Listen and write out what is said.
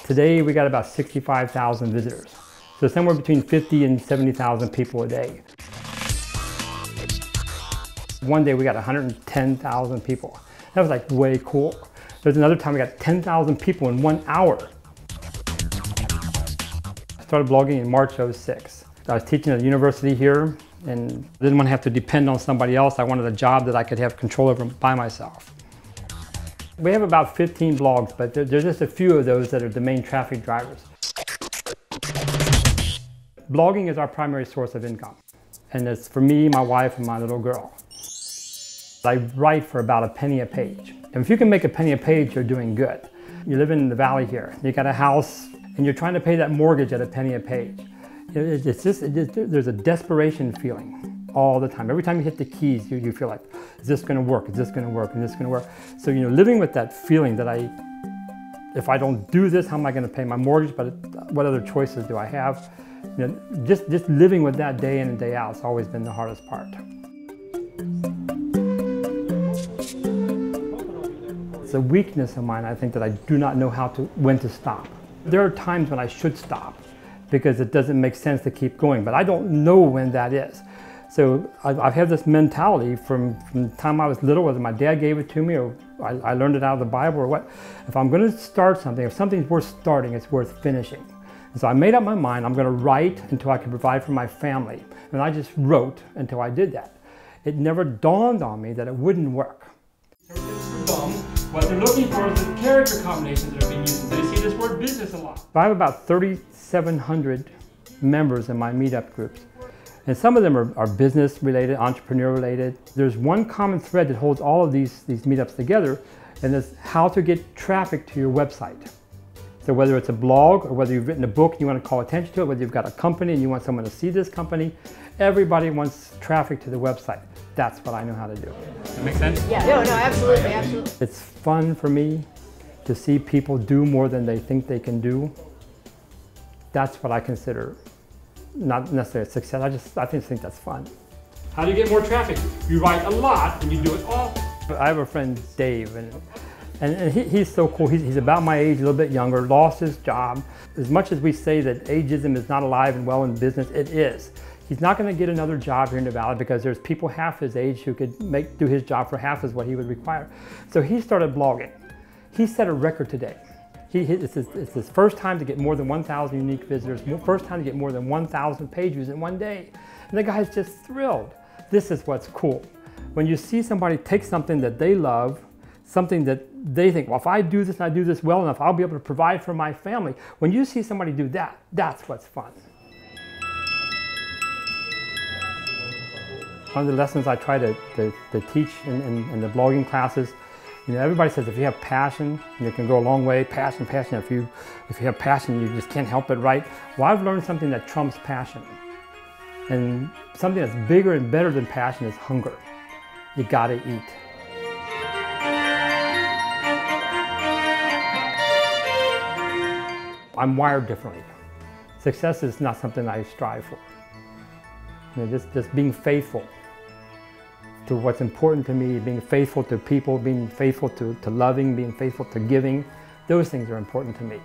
Today we got about 65,000 visitors. So somewhere between 50 and 70,000 people a day. One day we got 110,000 people. That was like way cool. There's another time we got 10,000 people in 1 hour. I started blogging in March '06. I was teaching at a university here and didn't want to have to depend on somebody else. I wanted a job that I could have control over by myself. We have about 15 blogs, but there's just a few of those that are the main traffic drivers. Blogging is our primary source of income. And it's for me, my wife, and my little girl. I write for about a penny a page. And if you can make a penny a page, you're doing good. You live in the valley here. You got a house, and you're trying to pay that mortgage at a penny a page. There's a desperation feeling all the time. Every time you hit the keys, you feel like, is this going to work? Is this going to work? Is this going to work? So, living with that feeling that if I don't do this, how am I going to pay my mortgage? But what other choices do I have? Just living with that day in and day out has always been the hardest part. It's a weakness of mine, I think, that I do not know when to stop. There are times when I should stop because it doesn't make sense to keep going, but I don't know when that is. So I've had this mentality from the time I was little, whether my dad gave it to me or I learned it out of the Bible or what. If I'm going to start something, if something's worth starting, it's worth finishing. And so I made up my mind, I'm going to write until I can provide for my family. And I just wrote until I did that. It never dawned on me that it wouldn't work. What they're looking for is the character combinations that are being used. They see this word business a lot. I have about 3,700 members in my meetup groups. And some of them are business related, entrepreneur related. There's one common thread that holds all of these meetups together, and it's how to get traffic to your website. So whether it's a blog or whether you've written a book and you want to call attention to it, whether you've got a company and you want someone to see this company, everybody wants traffic to the website. That's what I know how to do. That make sense? Yeah, no, absolutely, absolutely. It's fun for me to see people do more than they think they can do. That's what I consider not necessarily a success. I just think that's fun. How do you get more traffic? You write a lot and you do it all. I have a friend, Dave, and he's so cool. He's about my age, a little bit younger, lost his job. As much as we say that ageism is not alive and well in business, it is. He's not going to get another job here in the valley because there's people half his age who could do his job for half as what he would require. So he started blogging. He set a record today. It's his first time to get more than 1,000 unique visitors, first time to get more than 1,000 page views in one day. And the guy's just thrilled. This is what's cool. When you see somebody take something that they love, something that they think, well, if I do this and I do this well enough, I'll be able to provide for my family. When you see somebody do that, that's what's fun. One of the lessons I try to teach in the blogging classes, everybody says if you have passion, you can go a long way. Passion. If you have passion, you just can't help it, right? Well, I've learned something that trumps passion. And something that's bigger and better than passion is hunger. You gotta eat. I'm wired differently. Success is not something I strive for. Just being faithful to what's important to me, being faithful to people, being faithful to loving, being faithful to giving, those things are important to me.